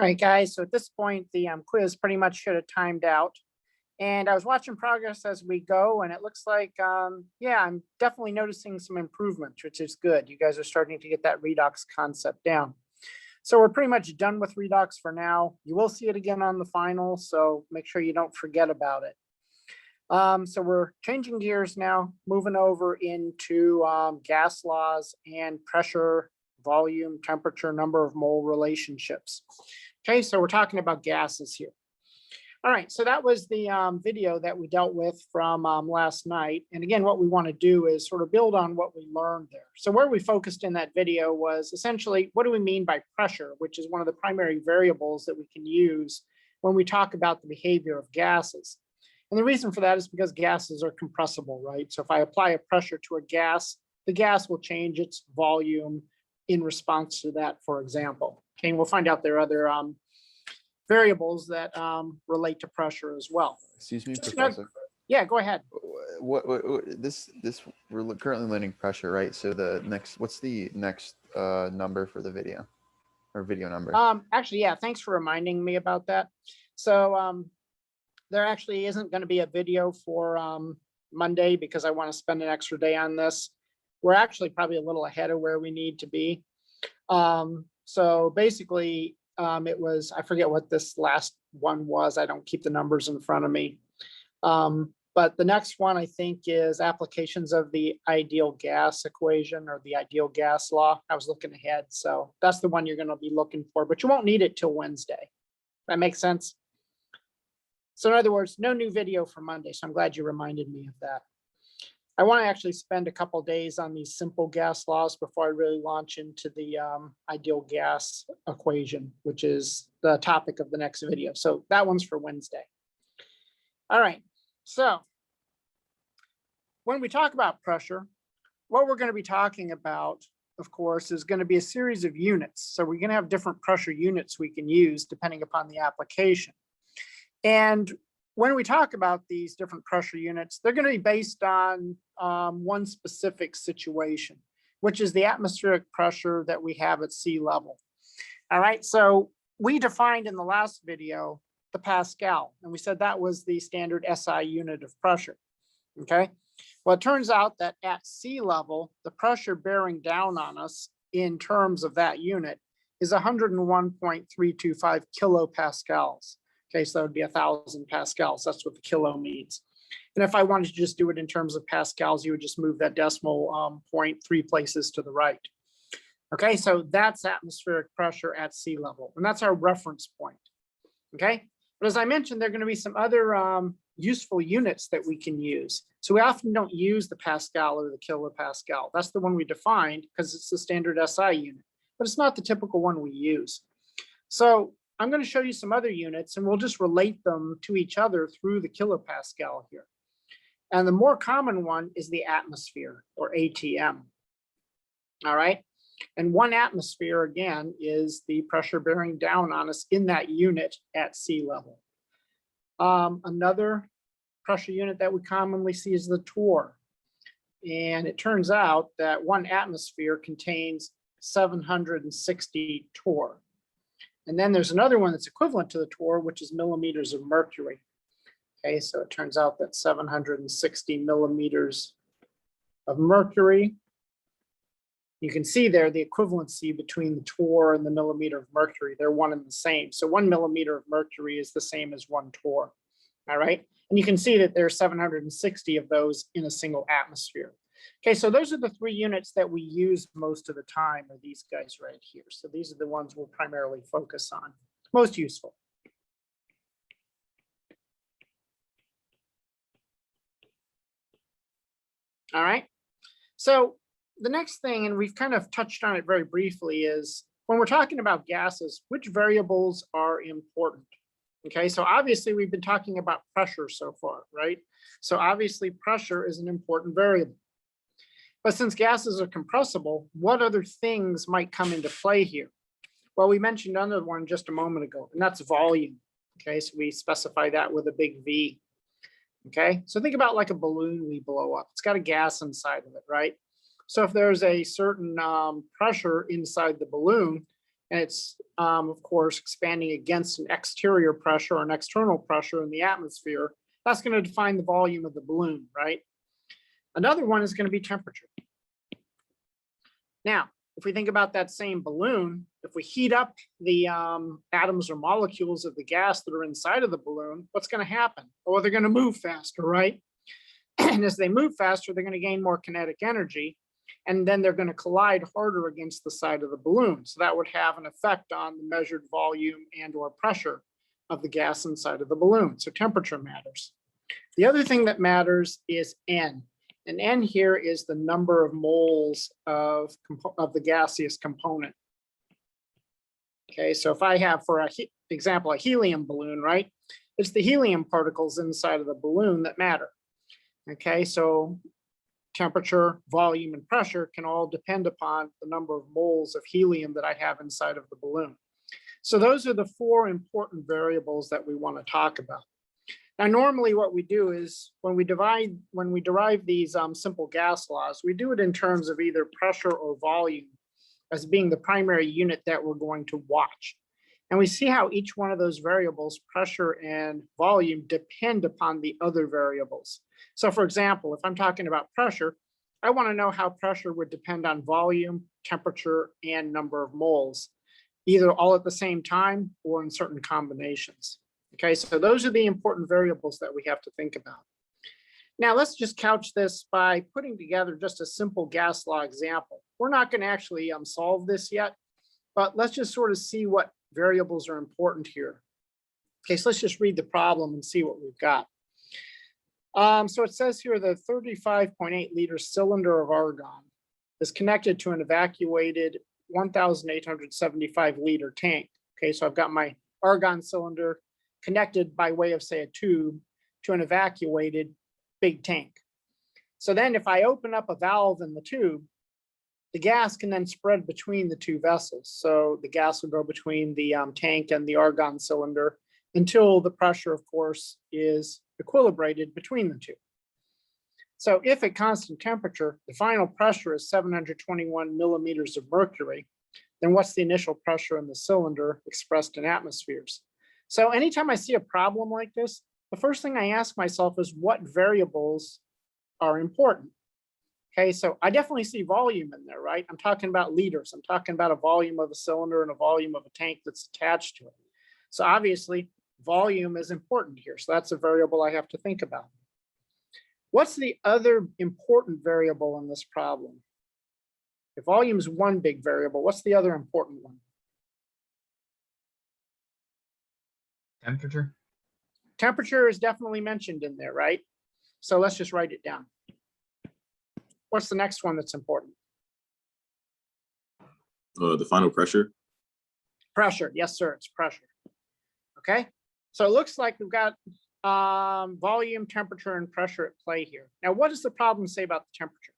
All right, guys. So at this point, the quiz pretty much should have timed out. And I was watching progress as we go, and it looks like, yeah, I'm definitely noticing some improvements, which is good. You guys are starting to get that redox concept down. So we're pretty much done with redox for now. You will see it again on the final, so make sure you don't forget about it. So we're changing gears now, moving over into gas laws and pressure, volume, temperature, number of mole relationships. Okay, so we're talking about gases here. All right, so that was the video that we dealt with from last night. And again, what we want to do is sort of build on what we learned there. So where we focused in that video was essentially, what do we mean by pressure, which is one of the primary variables that we can use when we talk about the behavior of gases. And the reason for that is because gases are compressible, right? So if I apply a pressure to a gas, the gas will change its volume in response to that, for example. Okay, and we'll find out there are other variables that relate to pressure as well. Excuse me, Just Professor. Yeah, go ahead. What this we're currently learning pressure, right? So what's the next number for the video, or video number? Actually, yeah, thanks for reminding me about that. So there actually isn't going to be a video for Monday because I want to spend an extra day on this. We're actually probably a little ahead of where we need to be. So basically, it was, I forget what this last one was. I don't keep the numbers in front of me. But the next one, I think, is applications of the ideal gas equation or the ideal gas law. I was looking ahead. So that's the one you're going to be looking for, but you won't need it till Wednesday. That makes sense? So in other words, no new video for Monday. So I'm glad you reminded me of that. I want to actually spend a couple days on these simple gas laws before I really launch into the ideal gas equation, which is the topic of the next video. So that one's for Wednesday. All right. So when we talk about pressure, what we're going to be talking about, of course, is going to be a series of units. So we're going to have different pressure units we can use depending upon the application. And when we talk about these different pressure units, they're going to be based on one specific situation, which is the atmospheric pressure that we have at sea level. All right, so we defined in the last video the Pascal, and we said that was the standard SI unit of pressure. Okay, well, it turns out that at sea level, the pressure bearing down on us in terms of that unit is 101.325 kilopascals. Okay, so that would be 1,000 pascals. That's what the kilo means. And if I wanted to just do it in terms of pascals, you would just move that decimal point 3 places to the right. Okay, so that's atmospheric pressure at sea level, and that's our reference point. Okay, but as I mentioned, there are going to be some other useful units that we can use. So we often don't use the Pascal or the kilopascal. That's the one we defined because it's the standard SI unit, but it's not the typical one we use. So I'm going to show you some other units, and we'll just relate them to each other through the kilopascal here. And the more common one is the atmosphere, or ATM. All right. And 1 atmosphere, again, is the pressure bearing down on us in that unit at sea level. Another pressure unit that we commonly see is the torr. And it turns out that 1 atmosphere contains 760 torr. And then there's another one that's equivalent to the torr, which is millimeters of mercury. Okay, so it turns out that 760 millimeters of mercury. You can see there the equivalency between the torr and the millimeter of mercury. They're one and the same. So 1 millimeter of mercury is the same as 1 torr. All right, and you can see that there's 760 of those in a single atmosphere. Okay, so those are the 3 units that we use most of the time, are these guys right here. So these are the ones we'll primarily focus on, most useful. All right, so the next thing, and we've kind of touched on it very briefly, is when we're talking about gases, which variables are important? Okay, so obviously we've been talking about pressure so far, right? So obviously pressure is an important variable. But since gases are compressible, what other things might come into play here? Well, we mentioned another one just a moment ago, and that's volume. Okay, so we specify that with a big V. Okay, so think about like a balloon we blow up. It's got a gas inside of it, right? So if there's a certain pressure inside the balloon, and it's, of course, expanding against an exterior pressure or an external pressure in the atmosphere, that's going to define the volume of the balloon, right? Another one is going to be temperature. Now, if we think about that same balloon, if we heat up the atoms or molecules of the gas that are inside of the balloon, what's going to happen? Well, they're going to move faster, right? And as they move faster, they're going to gain more kinetic energy, and then they're going to collide harder against the side of the balloon. So that would have an effect on the measured volume and or pressure of the gas inside of the balloon. So temperature matters. The other thing that matters is N. And N here is the number of moles of the gaseous component. Okay, so if I have, for example, a helium balloon, right? It's the helium particles inside of the balloon that matter. Okay, so temperature, volume, and pressure can all depend upon the number of moles of helium that I have inside of the balloon. So those are the four important variables that we want to talk about. Now, normally what we do is when we derive these simple gas laws, we do it in terms of either pressure or volume as being the primary unit that we're going to watch. And we see how each one of those variables, pressure and volume, depend upon the other variables. So for example, if I'm talking about pressure, I want to know how pressure would depend on volume, temperature, and number of moles, either all at the same time or in certain combinations. Okay, so those are the important variables that we have to think about. Now let's just couch this by putting together just a simple gas law example. We're not going to actually solve this yet, but let's just sort of see what variables are important here. Okay, so let's just read the problem and see what we've got. So it says here the 35.8 liter cylinder of argon is connected to an evacuated 1,875 liter tank. Okay, so I've got my argon cylinder connected by way of, say, a tube to an evacuated big tank. So then if I open up a valve in the tube, the gas can then spread between the two vessels. So the gas will go between the tank and the argon cylinder until the pressure, of course, is equilibrated between the two. So if at constant temperature, the final pressure is 721 millimeters of mercury, then what's the initial pressure in the cylinder expressed in atmospheres? So anytime I see a problem like this, the first thing I ask myself is what variables are important? Okay, so I definitely see volume in there, right? I'm talking about liters. I'm talking about a volume of a cylinder and a volume of a tank that's attached to it. So obviously, volume is important here. So that's a variable I have to think about. What's the other important variable in this problem? If volume is one big variable, what's the other important one? Temperature. Temperature is definitely mentioned in there, right? So let's just write it down. What's the next one that's important? The final pressure. Pressure, yes, sir, it's pressure. Okay, so it looks like we've got volume, temperature, and pressure at play here. Now, what does the problem say about the temperature?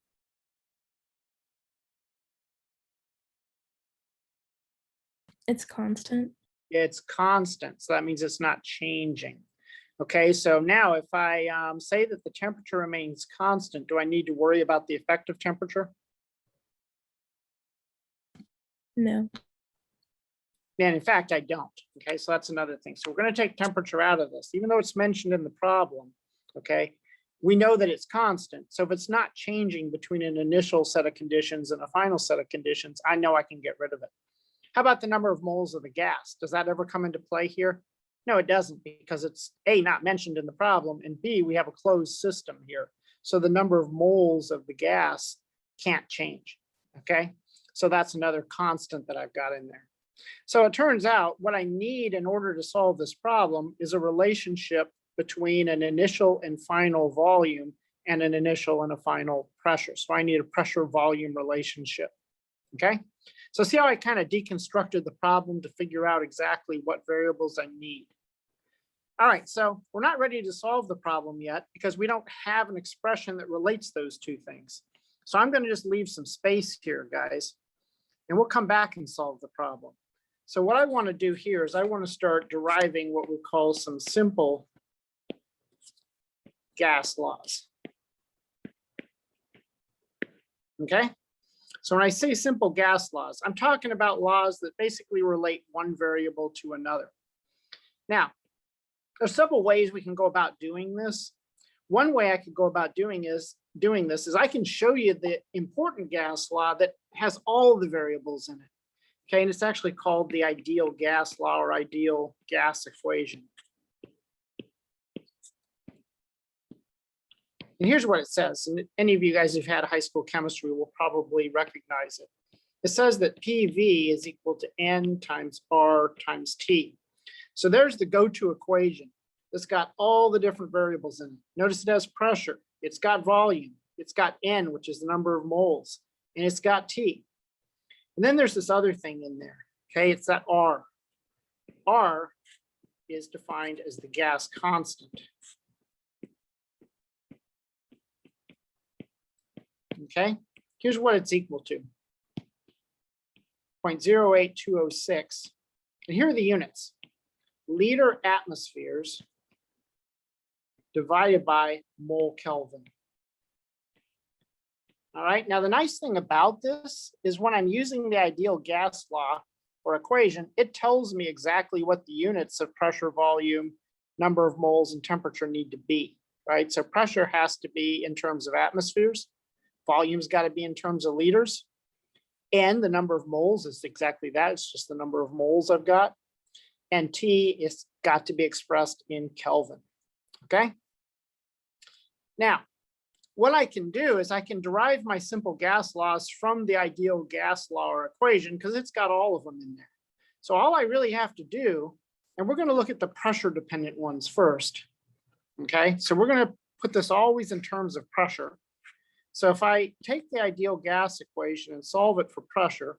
It's constant. It's constant, so that means it's not changing. Okay, so now if I say that the temperature remains constant, do I need to worry about the effective temperature? No. And in fact, I don't. Okay, so that's another thing. So we're going to take temperature out of this, even though it's mentioned in the problem. Okay, we know that it's constant. So if it's not changing between an initial set of conditions and a final set of conditions, I know I can get rid of it. How about the number of moles of the gas? Does that ever come into play here? No, it doesn't, because it's A, not mentioned in the problem, and B, we have a closed system here. So the number of moles of the gas can't change. Okay, so that's another constant that I've got in there. So it turns out what I need in order to solve this problem is a relationship between an initial and final volume and an initial and a final pressure. So I need a pressure volume relationship. Okay, so see how I kind of deconstructed the problem to figure out exactly what variables I need. All right, so we're not ready to solve the problem yet because we don't have an expression that relates those two things. So I'm going to just leave some space here, guys, and we'll come back and solve the problem. So what I want to do here is I want to start deriving what we call some simple gas laws. Okay, So when I say simple gas laws, I'm talking about laws that basically relate one variable to another. Now, there's several ways we can go about doing this. One way I could go about doing this is I can show you the important gas law that has all the variables in it. Okay, and it's actually called the ideal gas law or ideal gas equation. And here's what it says, and any of you guys who've had high school chemistry will probably recognize it. It says that PV is equal to N times R times T. So there's the go-to equation. It's got all the different variables in it. Notice it has pressure, it's got volume, it's got N, which is the number of moles, and it's got T. And then there's this other thing in there, okay? It's that R. R is defined as the gas constant. Okay, here's what it's equal to. 0.08206. And here are the units. Liter atmospheres divided by mole Kelvin. All right, now the nice thing about this is when I'm using the ideal gas law or equation, it tells me exactly what the units of pressure, volume, number of moles, and temperature need to be, right? So pressure has to be in terms of atmospheres, volume's got to be in terms of liters, and the number of moles is exactly that, it's just the number of moles I've got, and T is got to be expressed in Kelvin, okay? Now, what I can do is I can derive my simple gas laws from the ideal gas law or equation because it's got all of them in there. So all I really have to do, and we're going to look at the pressure dependent ones first. Okay, so we're going to put this always in terms of pressure. So if I take the ideal gas equation and solve it for pressure,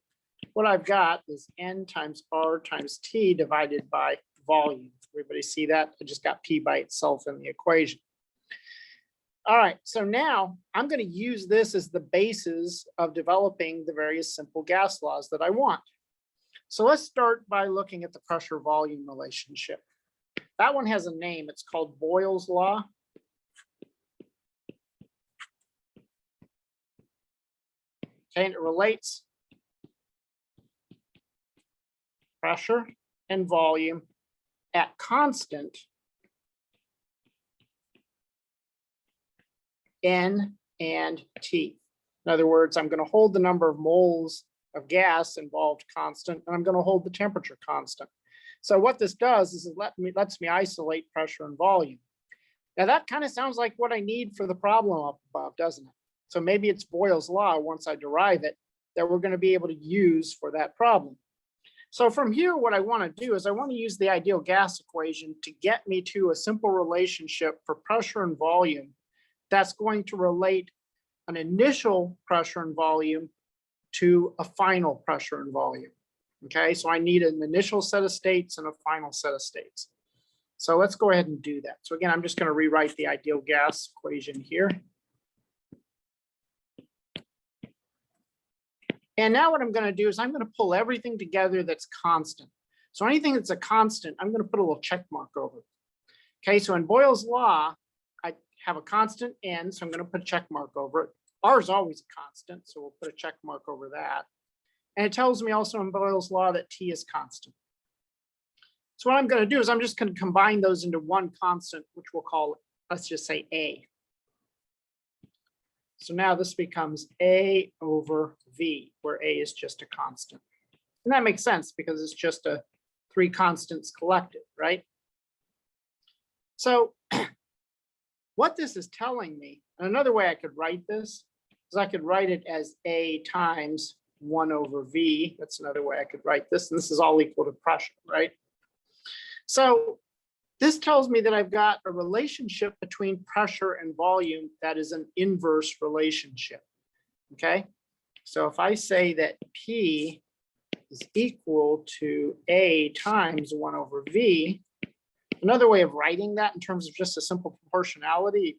what I've got is N times R times T divided by volume. Everybody see that? I just got P by itself in the equation. All right, so now I'm going to use this as the basis of developing the various simple gas laws that I want. So let's start by looking at the pressure volume relationship. That one has a name, it's called Boyle's law. Okay, and it relates pressure and volume at constant N and T. In other words, I'm going to hold the number of moles of gas involved constant, and I'm going to hold the temperature constant. So what this does is it lets me isolate pressure and volume. Now that kind of sounds like what I need for the problem up above, doesn't it? So maybe it's Boyle's law, once I derive it, that we're going to be able to use for that problem. So from here, what I want to do is I want to use the ideal gas equation to get me to a simple relationship for pressure and volume that's going to relate an initial pressure and volume to a final pressure and volume. Okay, so I need an initial set of states and a final set of states. So let's go ahead and do that. So again, I'm just going to rewrite the ideal gas equation here. And now what I'm going to do is I'm going to pull everything together that's constant. So anything that's a constant, I'm going to put a little check mark over it. Okay, so in Boyle's law, I have a constant N, so I'm going to put a check mark over it. R is always a constant, so we'll put a check mark over that. And it tells me also in Boyle's law that T is constant. So what I'm going to do is I'm just going to combine those into one constant, which we'll call, let's just say A. So now this becomes A over V, where A is just a constant. And that makes sense because it's just three constants collected, right? So what this is telling me, and another way I could write this is I could write it as A times 1 over V. That's another way I could write this. And this is all equal to pressure, right? So this tells me that I've got a relationship between pressure and volume that is an inverse relationship, okay? So if I say that P is equal to A times 1 over V, another way of writing that in terms of just a simple proportionality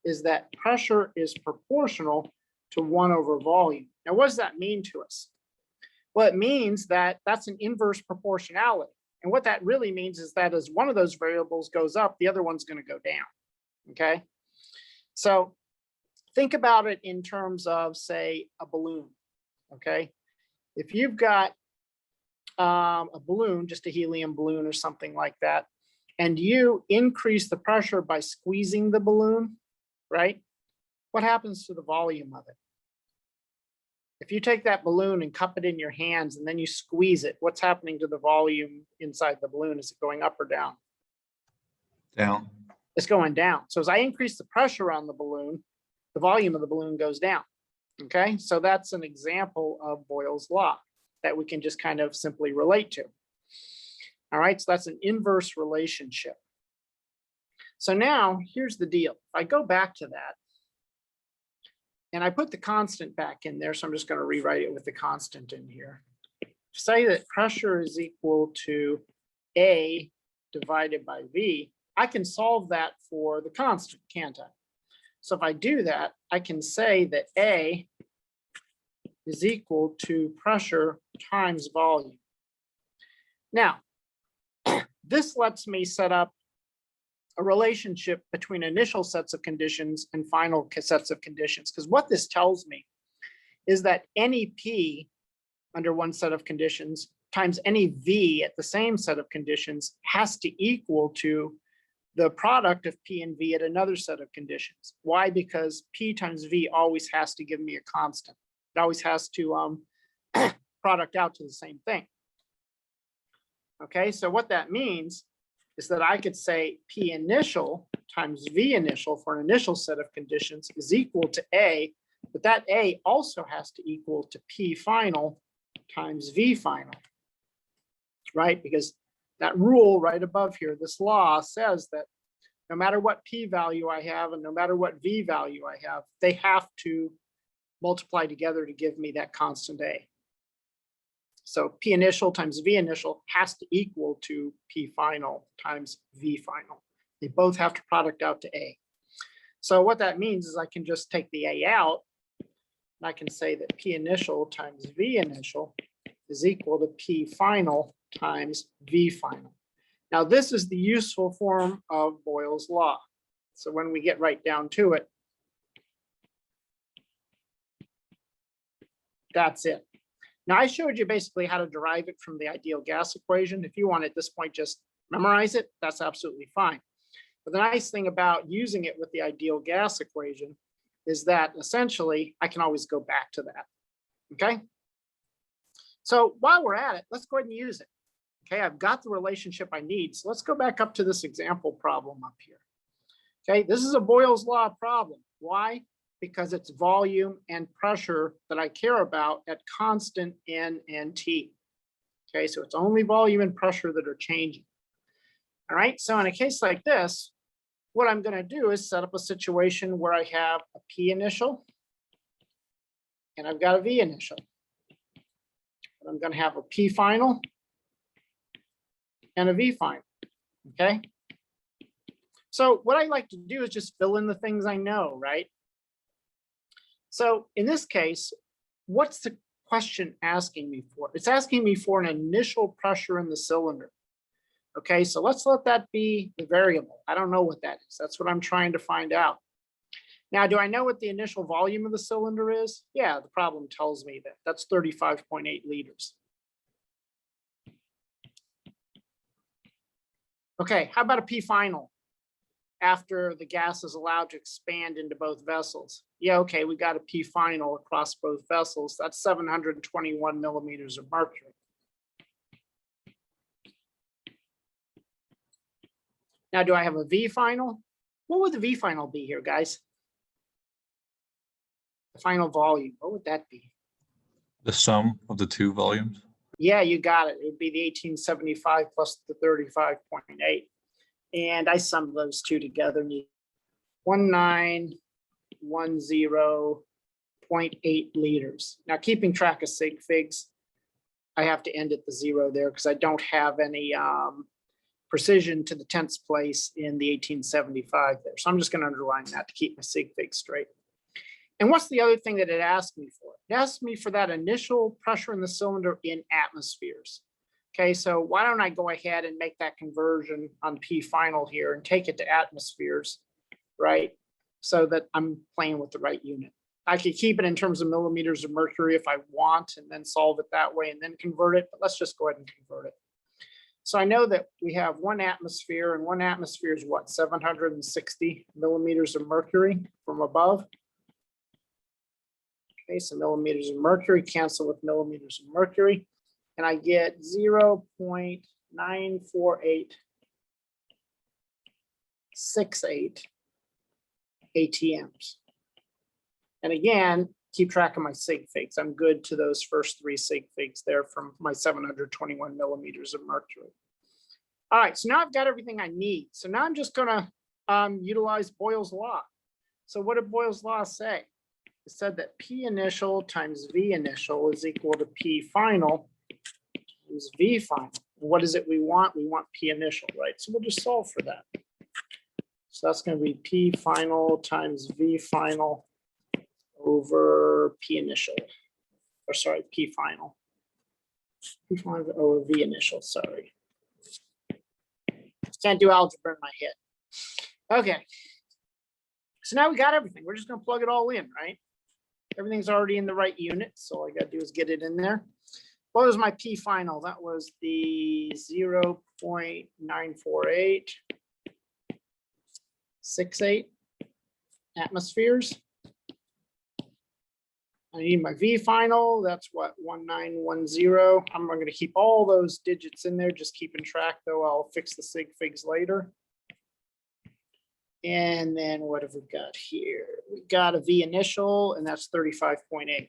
is that pressure is proportional to 1 over volume. Now, what does that mean to us? Well, it means that that's an inverse proportionality. And what that really means is that as one of those variables goes up, the other one's going to go down, okay? So think about it in terms of, say, a balloon. okay? If you've got a balloon, just a helium balloon or something like that, and you increase the pressure by squeezing the balloon, right? What happens to the volume of it? If you take that balloon and cup it in your hands and then you squeeze it, what's happening to the volume inside the balloon? Is it going up or down? Down. It's going down. So as I increase the pressure on the balloon, the volume of the balloon goes down. Okay, so that's an example of Boyle's law that we can just kind of simply relate to. All right, so that's an inverse relationship. So now here's the deal. If I go back to that, and I put the constant back in there, so I'm just going to rewrite it with the constant in here. Say that pressure is equal to A divided by V. I can solve that for the constant, can't I? So if I do that, I can say that A is equal to pressure times volume. Now, this lets me set up a relationship between initial sets of conditions and final sets of conditions. Because what this tells me is that any P under one set of conditions times any V at the same set of conditions has to equal to the product of P and V at another set of conditions. Why? Because P times V always has to give me a constant. It always has to product out to the same thing. Okay, so what that means is that I could say P initial times V initial for an initial set of conditions is equal to A, but that A also has to equal to P final times V final, right? Because that rule right above here, this law says that no matter what P value I have and no matter what V value I have, they have to multiply together to give me that constant A. So P initial times V initial has to equal to P final times V final. They both have to product out to A. So what that means is I can just take the A out, and I can say that P initial times V initial is equal to P final times V final. Now this is the useful form of Boyle's law. So when we get right down to it, that's it. Now I showed you basically how to derive it from the ideal gas equation. If you want at this point just memorize it, that's absolutely fine. But the nice thing about using it with the ideal gas equation is that essentially I can always go back to that. Okay. So while we're at it, let's go ahead and use it. Okay, I've got the relationship I need. So let's go back up to this example problem up here. Okay, this is a Boyle's law problem. Why? Because it's volume and pressure that I care about at constant N and T. Okay, so it's only volume and pressure that are changing. All right, so in a case like this, what I'm going to do is set up a situation where I have a P initial and I've got a V initial. And I'm going to have a P final and a V final. Okay, so what I like to do is just fill in the things I know, right? So in this case, what's the question asking me for? It's asking me for an initial pressure in the cylinder. Okay, so let's let that be the variable. I don't know what that is. That's what I'm trying to find out. Now, do I know what the initial volume of the cylinder is? Yeah, the problem tells me that. That's 35.8 liters. Okay, how about a P final? After the gas is allowed to expand into both vessels. Yeah, okay, we got a P final across both vessels. That's 721 millimeters of mercury. Now, do I have a V final? What would the V final be here, guys? The final volume, what would that be? The sum of the two volumes. Yeah, you got it. It would be the 1875 plus the 35.8. And I summed those two together, 1910.8 liters. Now, keeping track of sig figs, I have to end at the zero there because I don't have any precision to the tenths place in the 1875 there. So I'm just going to underline that to keep my sig figs straight. And what's the other thing that it asked me for? It asked me for that initial pressure in the cylinder in atmospheres. Okay, so why don't I go ahead and make that conversion on P final here and take it to atmospheres, right? So that I'm playing with the right unit. I could keep it in terms of millimeters of mercury if I want, and then solve it that way and then convert it, but let's just go ahead and convert it. So I know that we have 1 atmosphere, and 1 atmosphere is what, 760 millimeters of mercury from above. Okay, so millimeters of mercury cancel with millimeters of mercury, and I get 0.94868 ATMs. And again, keep track of my sig figs. I'm good to those first 3 sig figs there from my 721 millimeters of mercury. All right, so now I've got everything I need. So now I'm just gonna utilize Boyle's law. So what did Boyle's law say? It said that P initial times V initial is equal to P final times V final. What is it we want? We want P initial, right? So we'll just solve for that. So that's going to be P final times V final over P initial, or sorry, P final. P final over V initial, sorry. Can't do algebra in my head. Okay. So now we got everything. We're just going to plug it all in, right? Everything's already in the right unit, so all I got to do is get it in there. What was my P final? That was the 0.94868 atmospheres. I need my V final. That's what, 1910. I'm going to keep all those digits in there, just keeping track, though. I'll fix the sig figs later. And then what have we got here? We got a V initial, and that's 35.8.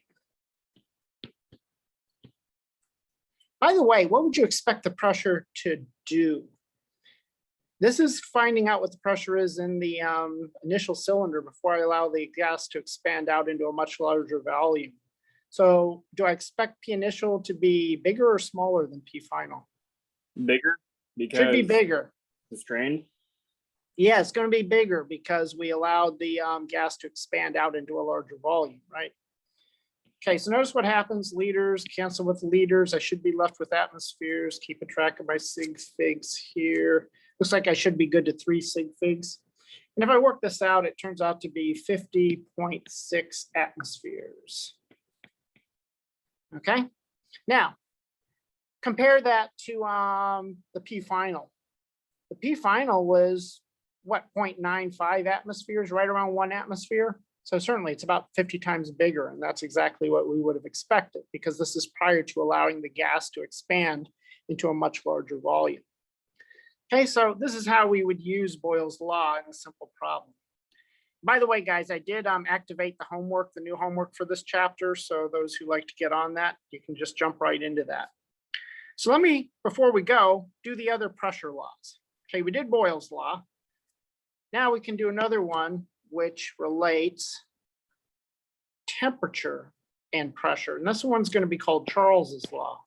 By the way, what would you expect the pressure to do? This is finding out what the pressure is in the initial cylinder before I allow the gas to expand out into a much larger volume. So do I expect P initial to be bigger or smaller than P final? Bigger, because Should be bigger. constrained. Yeah, it's going to be bigger because we allowed the gas to expand out into a larger volume, right? Okay, so notice what happens. Liters cancel with liters. I should be left with atmospheres. Keep a track of my sig figs here. Looks like I should be good to 3 sig figs. And if I work this out, it turns out to be 50.6 atmospheres. Okay, now compare that to the P final. The P final was what, 0.95 atmospheres, right around 1 atmosphere. So certainly it's about 50 times bigger, and that's exactly what we would have expected because this is prior to allowing the gas to expand into a much larger volume. Okay, so this is how we would use Boyle's law in a simple problem. By the way, guys, I did activate the homework, the new homework for this chapter. So those who like to get on that, you can just jump right into that. So let me, before we go, do the other pressure laws. Okay, we did Boyle's law. Now we can do another one which relates temperature and pressure. And this one's going to be called Charles's law.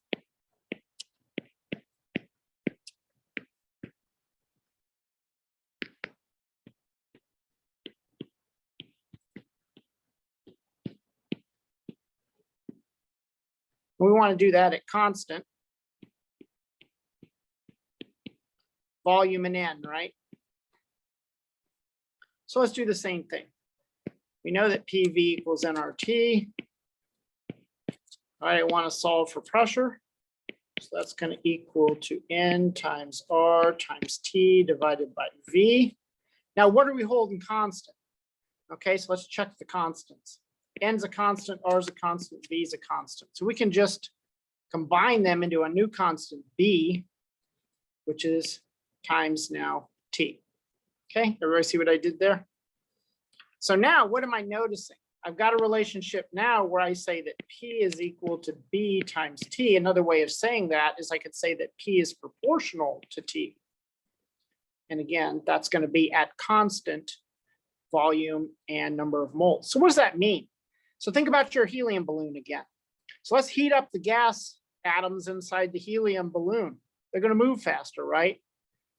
We want to do that at constant volume and N, right? So let's do the same thing. We know that PV equals nRT. All right, I want to solve for pressure. So that's going to equal to N times R times T divided by V. Now, what are we holding constant? Okay, so let's check the constants. N's a constant, R's a constant, V's a constant. So we can just combine them into a new constant, B, which is times now T. Okay, everybody see what I did there? So now what am I noticing? I've got a relationship now where I say that P is equal to B times T. Another way of saying that is I could say that P is proportional to T. And again, that's going to be at constant volume and number of moles. So what does that mean? So think about your helium balloon again. So let's heat up the gas atoms inside the helium balloon. They're going to move faster, right?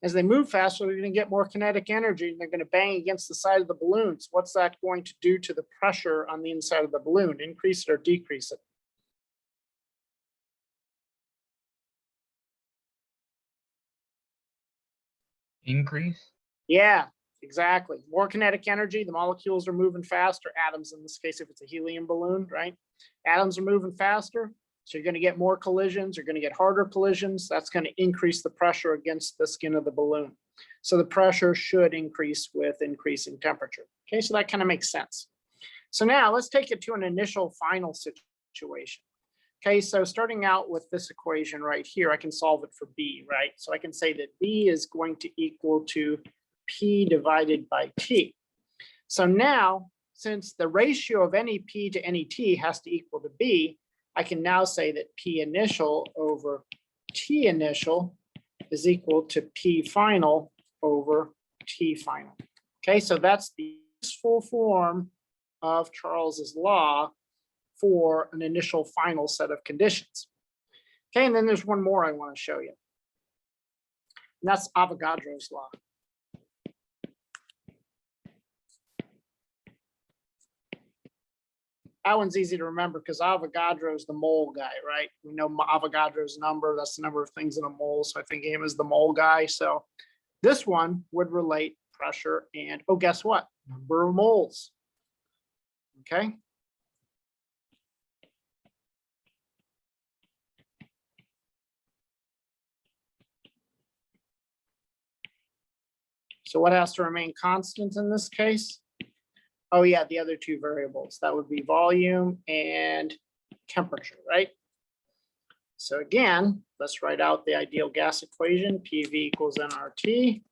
As they move faster, they're going to get more kinetic energy and they're going to bang against the side of the balloons. What's that going to do to the pressure on the inside of the balloon? Increase it or decrease it? Increase? Yeah, exactly. More kinetic energy, the molecules are moving faster, atoms in this case, if it's a helium balloon, right? Atoms are moving faster, so you're going to get more collisions, you're going to get harder collisions. That's going to increase the pressure against the skin of the balloon. So the pressure should increase with increasing temperature. Okay, so that kind of makes sense. So now let's take it to an initial final situation. Okay, so starting out with this equation right here, I can solve it for B, right? So I can say that B is going to equal to P divided by T. So now, since the ratio of any P to any T has to equal to B, I can now say that P initial over T initial is equal to P final over T final. Okay, so that's the useful form of Charles's law for an initial final set of conditions. Okay, and then there's one more I want to show you. And that's Avogadro's law. That one's easy to remember because Avogadro's the mole guy, right? We know Avogadro's number, that's the number of things in a mole. So I think him as the mole guy. So this one would relate pressure and, oh, guess what? Number of moles. Okay. So what has to remain constant in this case? Oh yeah, the other two variables. That would be volume and temperature, right? So again, let's write out the ideal gas equation, PV equals nRT.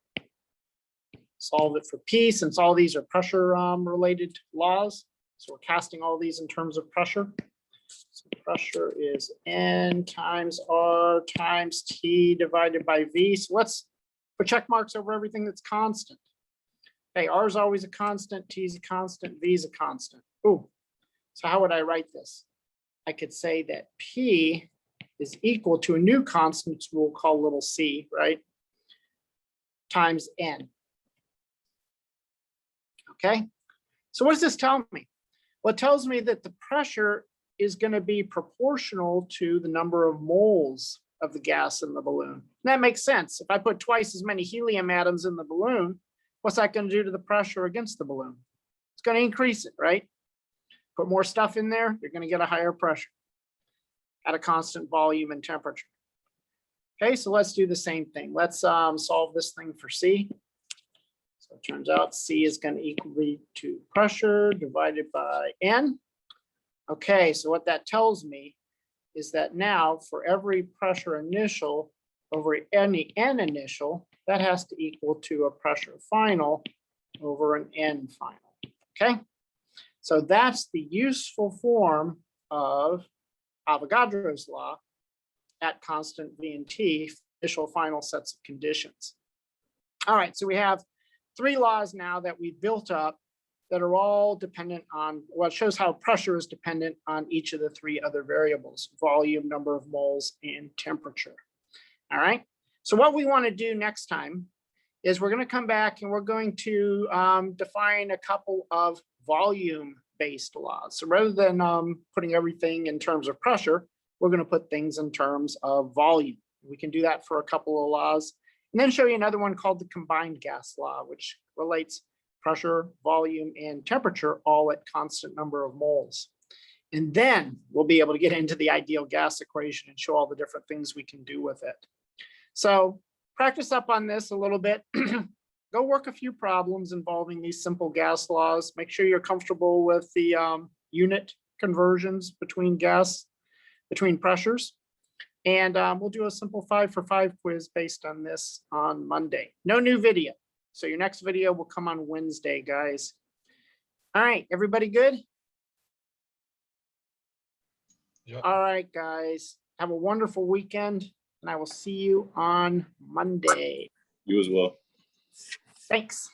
Solve it for P, since all these are pressure related laws. So we're casting all these in terms of pressure. So pressure is N times R times T divided by V. So let's put check marks over everything that's constant. Okay, R is always a constant, T is a constant, V is a constant. Ooh, so how would I write this? I could say that P is equal to a new constant we'll call little c, right? Times N. Okay, so what does this tell me? Well, it tells me that the pressure is going to be proportional to the number of moles of the gas in the balloon. And that makes sense. If I put twice as many helium atoms in the balloon, what's that going to do to the pressure against the balloon? It's going to increase it, right? Put more stuff in there, you're going to get a higher pressure at a constant volume and temperature. Okay, so let's do the same thing. Let's solve this thing for C. So it turns out C is going to equal to pressure divided by N. Okay, so what that tells me is that now for every pressure initial over any N initial, that has to equal to a pressure final over an N final. Okay, so that's the useful form of Avogadro's law at constant V and T, initial final sets of conditions. All right, so we have three laws now that we've built up that are all dependent on, well, it shows how pressure is dependent on each of the three other variables: volume, number of moles, and temperature. All right, so what we want to do next time is we're going to come back and we're going to define a couple of volume-based laws. So rather than putting everything in terms of pressure, we're going to put things in terms of volume. We can do that for a couple of laws, and then show you another one called the combined gas law, which relates pressure, volume, and temperature all at constant number of moles. And then we'll be able to get into the ideal gas equation and show all the different things we can do with it. So practice up on this a little bit. Go work a few problems involving these simple gas laws. Make sure you're comfortable with the unit conversions between pressures. And we'll do a simple 5 for 5 quiz based on this on Monday. No new video. So your next video will come on Wednesday, guys. All right, everybody good? Yep. All right, guys. Have a wonderful weekend, and I will see you on Monday. You as well. Thanks.